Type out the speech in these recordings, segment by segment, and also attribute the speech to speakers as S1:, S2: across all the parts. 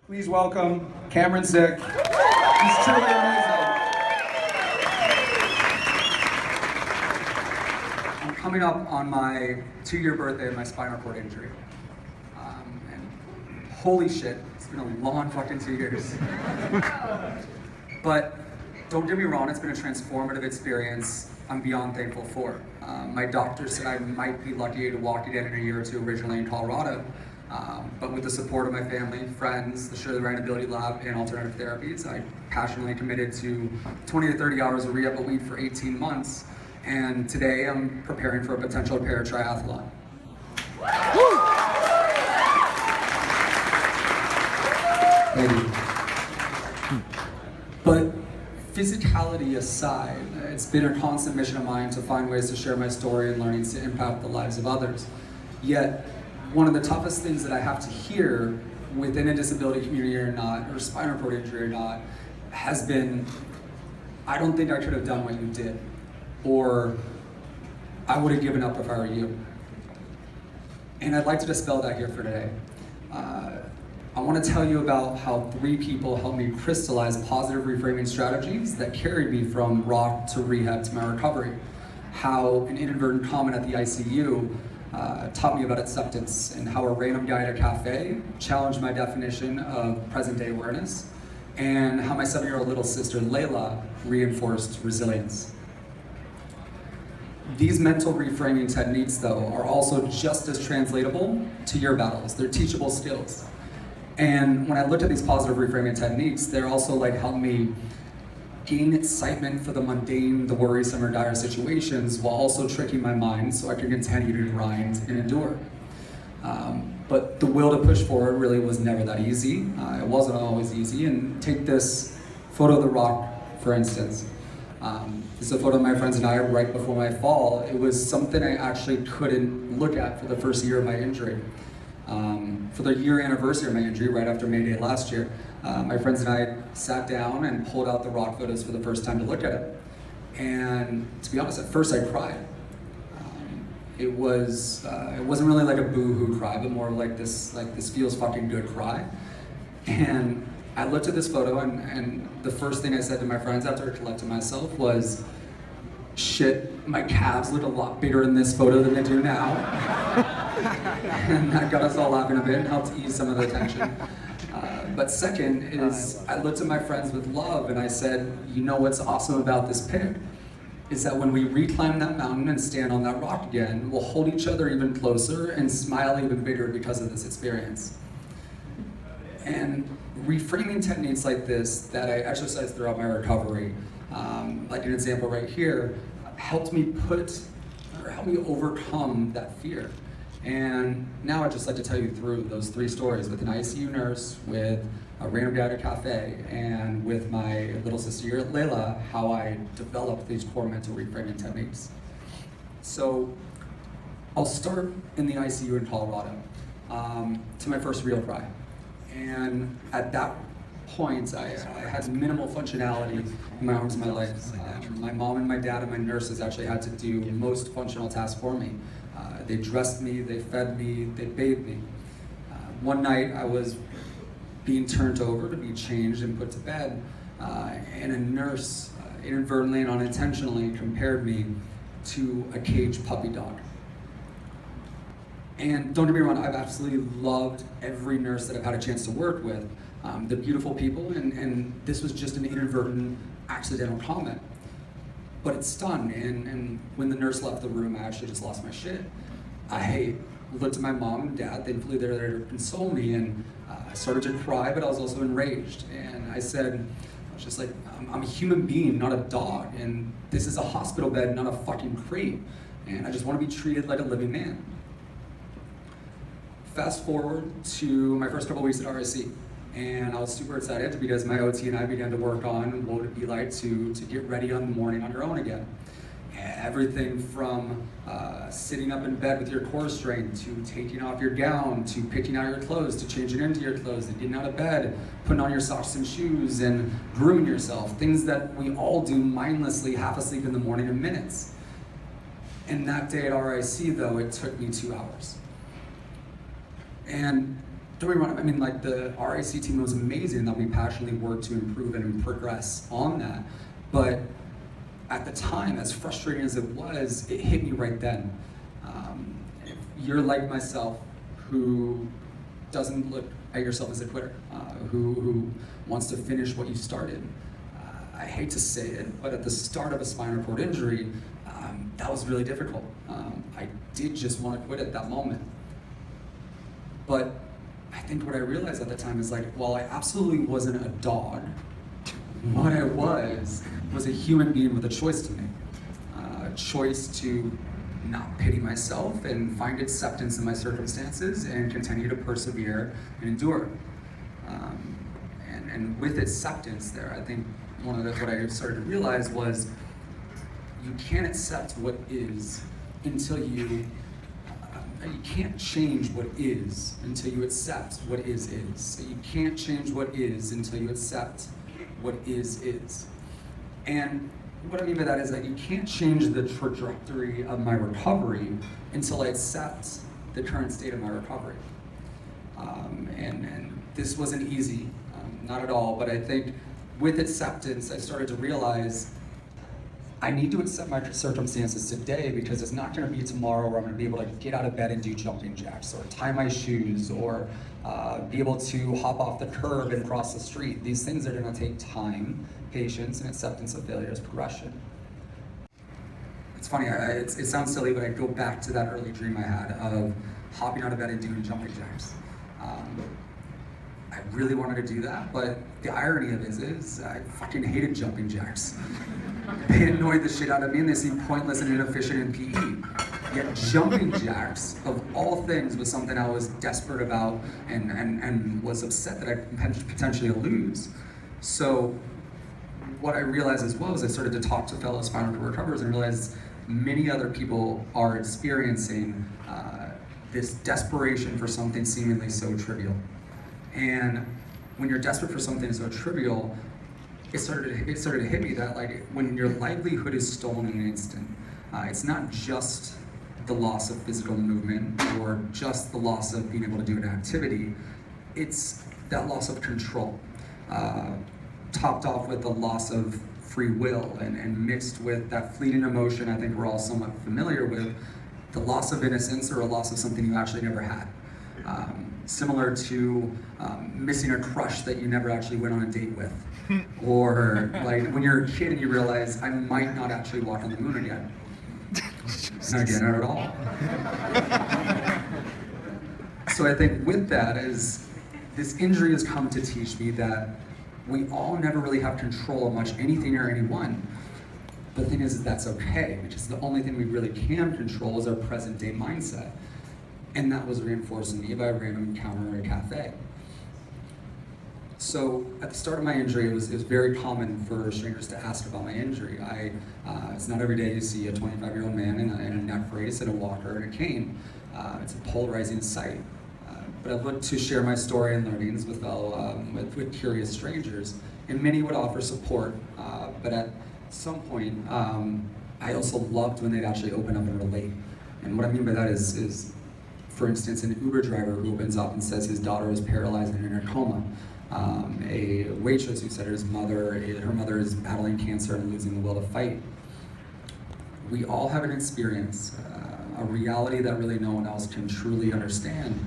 S1: Please welcome Cameron Zick. He's truly amazing. I'm coming up on my 2-year birthday of my spinal cord injury. And holy shit, it's been a long fucking 2 years. But don't get me wrong, it's been a transformative experience I'm beyond thankful for. My doctor said I might be lucky to walk again in a year or two originally in Colorado. But with the support of my family, friends, the Share the Right Ability Lab, and alternative therapies, I passionately committed to 20 to 30 hours of rehab a week for 18 months. And today I'm preparing for a potential para-triathlon. Thank you. But physicality aside, it's been a constant mission of mine to find ways to share my story and learnings to impact the lives of others. Yet, one of the toughest things that I have to hear within a disability community or not, or spinal cord injury or not, has been, I don't think I could have done what you did, or I would have given up if I were you. And I'd like to dispel that here for today. I want to tell you about how 3 people helped me crystallize positive reframing strategies that carried me from rock to rehab to my recovery. How an inadvertent comment at the ICU taught me about acceptance, and how a random guy at a cafe challenged my definition of present-day awareness, and how my 7-year-old little sister Layla reinforced resilience. These mental reframing techniques, though, are also just as translatable to your battles. They're teachable skills. And when I looked at these positive reframing techniques, they're also helping me gain excitement for the mundane, the worrisome, or dire situations, while also tricking my mind so I can continue to grind and endure. But the will to push forward really was never that easy. It wasn't always easy. And take this photo of the rock, for instance. This is a photo of my friends and I right before my fall. It was something I actually couldn't look at for the first year of my injury. For the year anniversary of my injury, right after May Day last year, my friends and I sat down and pulled out the rock photos for the first time to look at it. And to be honest, at first I cried. It wasn't really like a boo-hoo cry, but more like this feels fucking good cry. And I looked at this photo, and the first thing I said to my friends after I collected myself was, shit, my calves look a lot bigger in this photo than they do now. And that got us all laughing a bit and helped ease some of the tension. But second is, I looked at my friends with love and I said, you know what's awesome about this pic? Is that when we reclimb that mountain and stand on that rock again, we'll hold each other even closer and smile even bigger because of this experience. And reframing techniques like this that I exercised throughout my recovery, like an example right here, helped me overcome that fear. And now I'd just like to tell you through those 3 stories with an ICU nurse, with a random guy at a cafe, and with my little sister Layla, how I developed these core mental reframing techniques. So I'll start in the ICU in Colorado, to my first real cry. And at that point, I had minimal functionality in my arms and my legs. My mom and my dad and my nurses actually had to do most functional tasks for me. They dressed me, they fed me, they bathed me. One night I was being turned over to be changed and put to bed, and a nurse inadvertently and unintentionally compared me to a caged puppy dog. And don't get me wrong, I've absolutely loved every nurse that I've had a chance to work with. The beautiful people, and this was just an inadvertent, accidental comment. But it stunned, and when the nurse left the room, I actually just lost my shit. I looked at my mom and dad, thankfully they're there to console me, and I started to cry, but I was also enraged. And I was just like, I'm a human being, not a dog, and this is a hospital bed, not a fucking crate, and I just want to be treated like a living man. Fast forward to my first couple of weeks at RSC, and I was super excited because my OT and I began to work on what would it be like to get ready on the morning on your own again. Everything from sitting up in bed with your core strained, to taking off your gown, to picking out your clothes, to changing into your clothes, and getting out of bed, putting on your socks and shoes, and grooming yourself. Things that we all do mindlessly, half asleep in the morning in minutes. And that day at RIC, though, it took me 2 hours. And don't get me wrong, I mean, like the RIC team was amazing that we passionately worked to improve and progress on that. But at the time, as frustrating as it was, it hit me right then. If you're like myself, who doesn't look at yourself as a quitter, who wants to finish what you started, I hate to say it, but at the start of a spinal cord injury, that was really difficult. I did just want to quit at that moment. But I think what I realized at the time is like, while I absolutely wasn't a dog, what I was a human being with a choice to make. A choice to not pity myself and find acceptance in my circumstances and continue to persevere and endure. And with acceptance there, I think what I started to realize was you can't accept what is until you can't change what is until you accept what is. So you can't change what is until you accept what is. And what I mean by that is that you can't change the trajectory of my recovery until I accept the current state of my recovery. And this wasn't easy, not at all, but I think with acceptance, I started to realize I need to accept my circumstances today because it's not going to be tomorrow where I'm going to be able to get out of bed and do jumping jacks or tie my shoes or be able to hop off the curb and cross the street. These things are going to take time, patience, and acceptance of failure as progression. It's funny, it sounds silly, but I go back to that early dream I had of hopping out of bed and doing jumping jacks. I really wanted to do that, but the irony of it is I fucking hated jumping jacks. They annoyed the shit out of me and they seemed pointless and inefficient in PE. Yet jumping jacks, of all things, was something I was desperate about and was upset that I could potentially lose. So what I realized as well is I started to talk to fellow spinal cord recoverers and realized many other people are experiencing this desperation for something seemingly so trivial. And when you're desperate for something so trivial, it started to hit me that like when your livelihood is stolen in an instant, it's not just the loss of physical movement or just the loss of being able to do an activity, it's that loss of control, topped off with the loss of free will and mixed with that fleeting emotion I think we're all somewhat familiar with, the loss of innocence or a loss of something you actually never had. Similar to missing a crush that you never actually went on a date with. Or like when you're a kid and you realize I might not actually walk on the moon again. Not again, not at all. So I think with that is, this injury has come to teach me that we all never really have control of much anything or anyone. But the thing is that's okay, because the only thing we really can control is our present day mindset. And that was reinforced in me by a random encounter at a cafe. So at the start of my injury, it was very common for strangers to ask about my injury. It's not every day you see a 25-year-old man in a neck brace and a walker and a cane. It's a polarizing sight. But I've looked to share my story and learnings with with curious strangers, and many would offer support. But at some point, I also loved when they'd actually open up and relate. And what I mean by that is for instance, an Uber driver who opens up and says his daughter is paralyzed and in a coma. A waitress who said her mother is battling cancer and losing the will to fight. We all have an experience, a reality that really no one else can truly understand.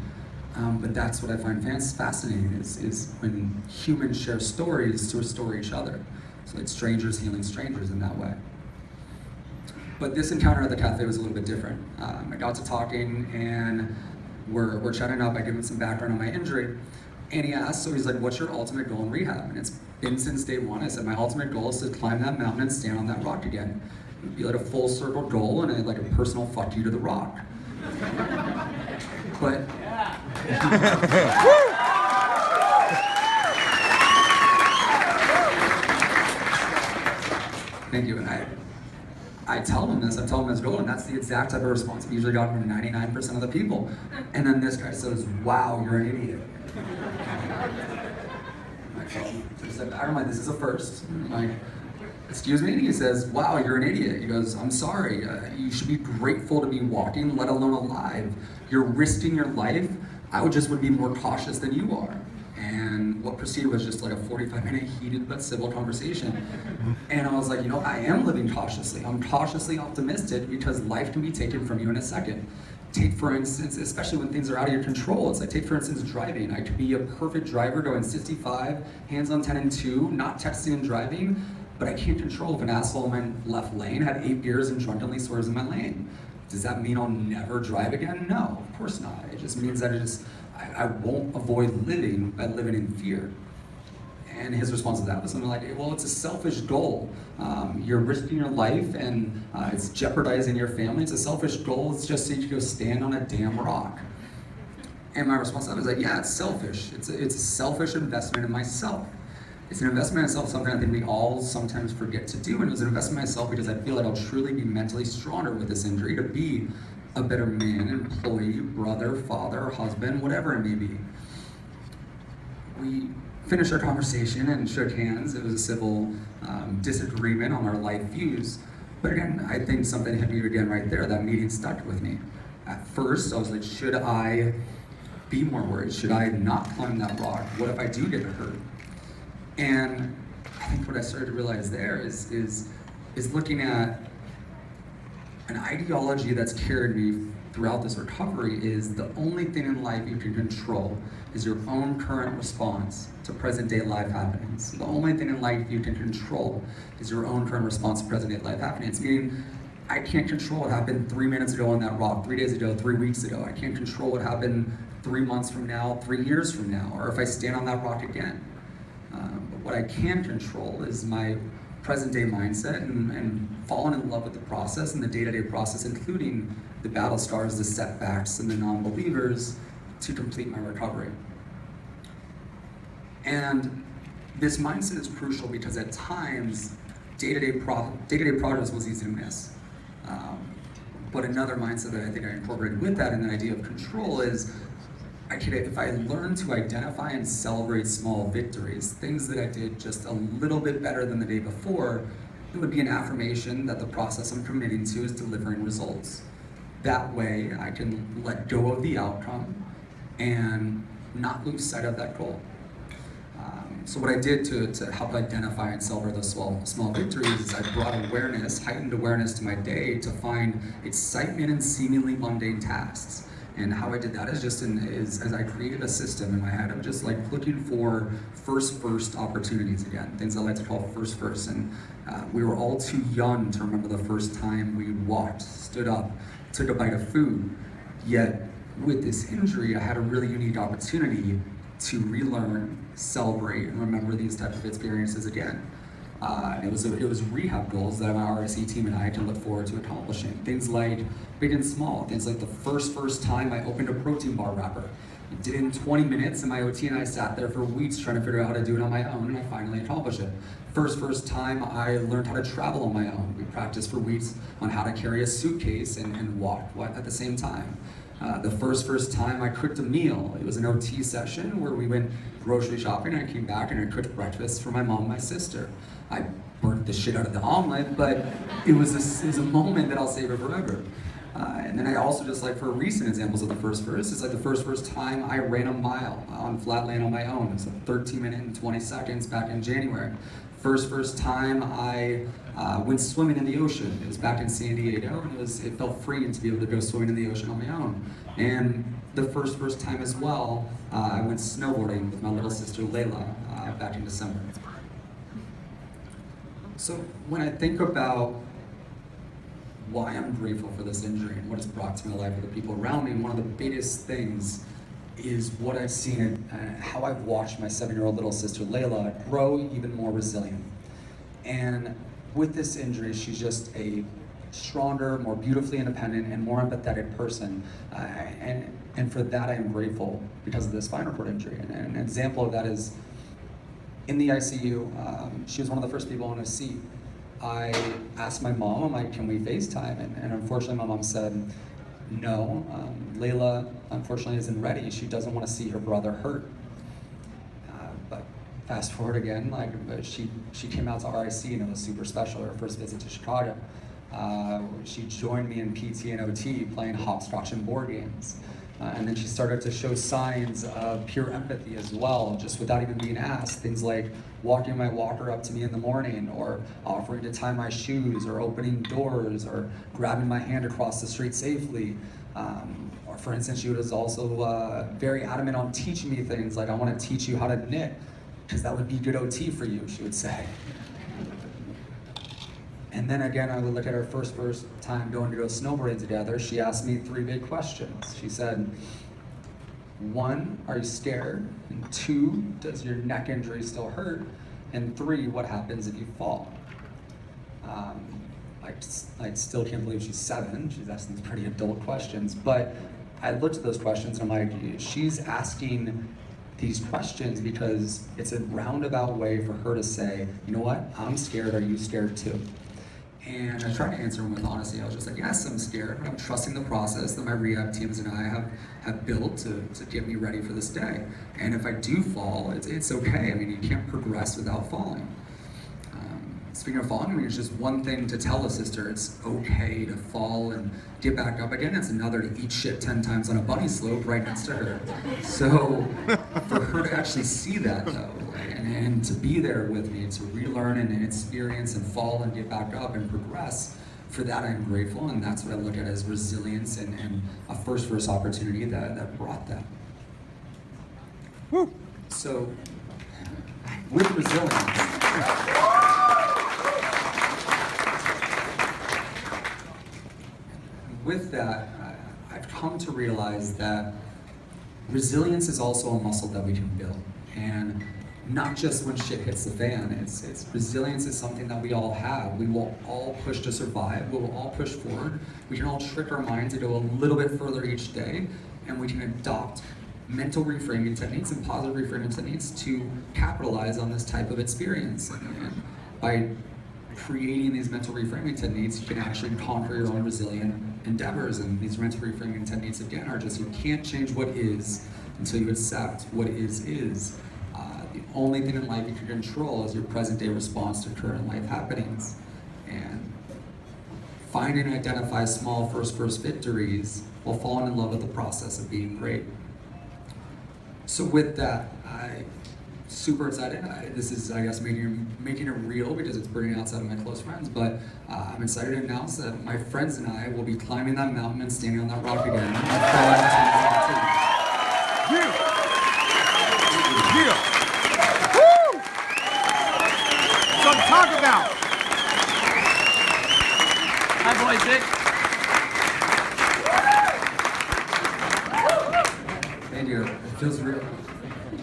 S1: But that's what I find fascinating is when humans share stories to restore each other. So it's strangers healing strangers in that way. But this encounter at the cafe was a little bit different. I got to talking and we're chatting up. I give him some background on my injury. And he asked, so he's like, what's your ultimate goal in rehab? And it's been since day one. I said, my ultimate goal is to climb that mountain and stand on that rock again. It'd be like a full circle goal and like a personal fuck you to the rock. But thank you. And I tell him this, I tell him his goal, and that's the exact type of response I've usually gotten from 99% of the people. And then this guy says, wow, you're an idiot. I'm like, this is a first. I'm like, excuse me? And he says, wow, you're an idiot. He goes, I'm sorry. You should be grateful to be walking, let alone alive. You're risking your life I would be more cautious than you are. And what proceeded was just like a 45-minute heated but civil conversation. And I was like, I am living cautiously. I'm cautiously optimistic because life can be taken from you in a second. Take, for instance, especially when things are out of your control, it's like, take, for instance, driving. I could be a perfect driver going 65, hands on 10 and 2, not texting and driving, but I can't control if an asshole in my left lane had 8 beers and drunkenly swerves in my lane. Does that mean I'll never drive again? No, of course not. It just means that I won't avoid living by living in fear. And his response to that was something like, well, it's a selfish goal. You're risking your life and it's jeopardizing your family. It's a selfish goal. It's just so you can go stand on a damn rock. And my response to that was like, yeah, it's selfish. It's a selfish investment in myself. It's an investment in myself, something I think we all sometimes forget to do. And it was an investment in myself because I feel like I'll truly be mentally stronger with this injury to be a better man, employee, brother, father, husband, whatever it may be. We finished our conversation and shook hands. It was a civil disagreement on our life views. But again, I think something hit me again right there. That meeting stuck with me. At first, I was like, should I be more worried? Should I not climb that rock? What if I do get hurt? And I think what I started to realize there is looking at an ideology that's carried me throughout this recovery is the only thing in life you can control is your own current response to present day life happenings. The only thing in life you can control is your own current response to present day life happenings. Meaning, I can't control what happened 3 minutes ago on that rock, 3 days ago, 3 weeks ago. I can't control what happened 3 months from now, 3 years from now, or if I stand on that rock again. But what I can control is my present day mindset and falling in love with the process and the day-to-day process, including the battle scars, the setbacks, and the non-believers to complete my recovery. And this mindset is crucial because at times, day-to-day progress was easy to miss. But another mindset that I think I incorporated with that and the idea of control is if I learn to identify and celebrate small victories, things that I did just a little bit better than the day before, it would be an affirmation that the process I'm committing to is delivering results. That way, I can let go of the outcome and not lose sight of that goal. So what I did to help identify and celebrate those small victories is I brought heightened awareness to my day to find excitement in seemingly mundane tasks. And how I did that is as I created a system in my head of just like looking for first opportunities again, things I like to call first. And we were all too young to remember the first time we walked, stood up, took a bite of food. Yet with this injury, I had a really unique opportunity to relearn, celebrate, and remember these types of experiences again. It was rehab goals that my RSE team and I can look forward to accomplishing. Things like big and small. Things like the first time I opened a protein bar wrapper. I did it in 20 minutes, and my OT and I sat there for weeks trying to figure out how to do it on my own, and I finally accomplished it. First time I learned how to travel on my own. We practiced for weeks on how to carry a suitcase and walk at the same time. The first time I cooked a meal. It was an OT session where we went grocery shopping, and I came back and I cooked breakfast for my mom and my sister. I burnt the shit out of the omelet, but it was a moment that I'll savor forever. And then I also just like for recent examples of the first, it's like the first time I ran a mile on flat land on my own. It was a 13 minute and 20 seconds back in January. First time I went swimming in the ocean. It was back in San Diego, and it felt freeing to be able to go swimming in the ocean on my own. And the first time as well, I went snowboarding with my little sister Layla back in December. So when I think about why I'm grateful for this injury and what it's brought to my life with the people around me, one of the biggest things is what I've seen and how I've watched my 7-year-old little sister Layla grow even more resilient. And with this injury, she's just a stronger, more beautifully independent, and more empathetic person. And for that, I am grateful because of this spinal cord injury. And an example of that is in the ICU, she was one of the first people I want to see. I asked my mom, I'm like, can we FaceTime? And unfortunately, my mom said, no, Layla unfortunately isn't ready. She doesn't want to see her brother hurt. But fast forward again, she came out to RIC and it was super special, her first visit to Chicago. She joined me in PT and OT playing hopscotch and board games. And then she started to show signs of pure empathy as well, just without even being asked. Things like walking my walker up to me in the morning, or offering to tie my shoes, or opening doors, or grabbing my hand across the street safely. Or for instance, she was also very adamant on teaching me things like, I want to teach you how to knit, because that would be good OT for you, she would say. And then again, I would look at her first time going to go snowboarding together. She asked me 3 big questions. She said, 1, are you scared? And 2, does your neck injury still hurt? And 3, what happens if you fall? I still can't believe she's 7. She's asking these pretty adult questions. But I looked at those questions and I'm like, she's asking these questions because it's a roundabout way for her to say, you know what, I'm scared, are you scared too? And I tried to answer them with honesty. I was just like, yes, I'm scared, but I'm trusting the process that my rehab teams and I have built to get me ready for this day. And if I do fall, it's okay. I mean, you can't progress without falling. Speaking of falling, I mean, it's just one thing to tell a sister it's okay to fall and get back up again. It's another to eat shit 10 times on a bunny slope right next to her. So for her to actually see that though, and to be there with me, to relearn and experience and fall and get back up and progress, for that I'm grateful, and that's what I look at as resilience and a first opportunity that brought that.
S2: Woo.
S1: So with resilience, with that, I've come to realize that resilience is also a muscle that we can build, and not just when shit hits the fan. It's resilience is something that we all have. We will all push to survive. We will all push forward. We can all trick our mind to go a little bit further each day, and we can adopt mental reframing techniques and positive reframing techniques to capitalize on this type of experience. And by creating these mental reframing techniques, you can actually conquer your own resilient endeavors. And these mental reframing techniques, again, are just, you can't change what is until you accept what is. The only thing in life you can control is your present day response to current life happenings. And find and identify small first victories while falling in love with the process of being great. So with that, I'm super excited. This is, I guess, making it real because it's burning outside of my close friends, but I'm excited to announce that my friends and I will be climbing that mountain and standing on that rock again.
S2: Yeah. Woo! Something to talk about.
S3: Hi, boys, Zick.
S1: Thank you. It feels real.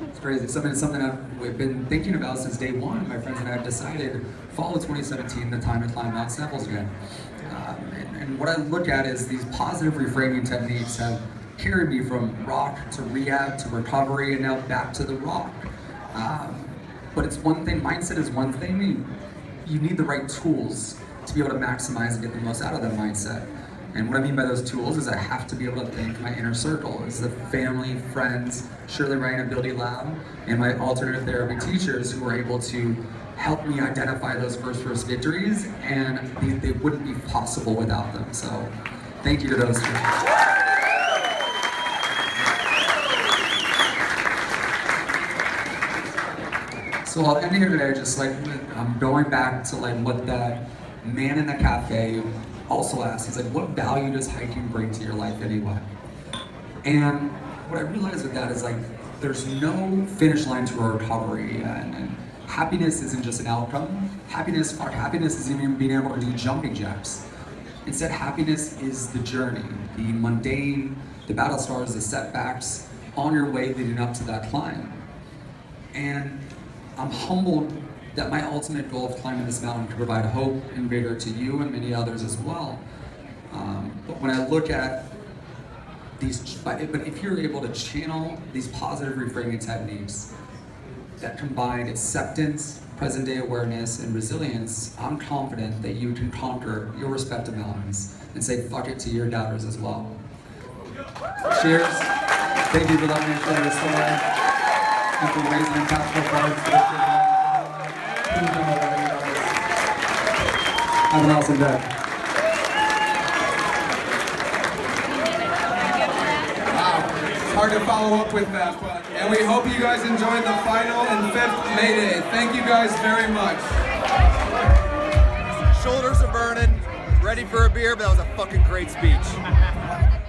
S1: It's crazy. Something we've been thinking about since day one. My friends and I have decided fall of 2017, the time to climb Mount Sneffels again. And what I look at is these positive reframing techniques have carried me from rock to rehab to recovery and now back to the rock. But it's one thing, mindset is one thing. You need the right tools to be able to maximize and get the most out of that mindset. And what I mean by those tools is I have to be able to thank my inner circle. It's the family, friends, Shirley Ryan Ability Lab, and my alternative therapy teachers who were able to help me identify those first victories, and they wouldn't be possible without them. So thank you to those two. So I'll end here today just like, I'm going back to like what that man in the cafe also asked. He's like, what value does hiking bring to your life anyway? And what I realized with that is like, there's no finish line to a recovery, and happiness isn't just an outcome. Happiness isn't even being able to do jumping jacks. Instead, happiness is the journey, the mundane, the battle stars, the setbacks on your way leading up to that climb. And I'm humbled that my ultimate goal of climbing this mountain can provide hope and vigor to you and many others as well. But when I look at these, but if you're able to channel these positive reframing techniques that combine acceptance, present day awareness, and resilience, I'm confident that you can conquer your respective mountains and say fuck it to your doubters as well. Cheers. Thank you for letting me share this story. And for raising the capital funds. Have an awesome day.
S2: Wow.
S3: hard to follow up with that, but and we hope you guys enjoyed the final and 5th May Day. Thank you guys very much.
S4: Shoulders are burning, ready for a beer, but that was a fucking great speech.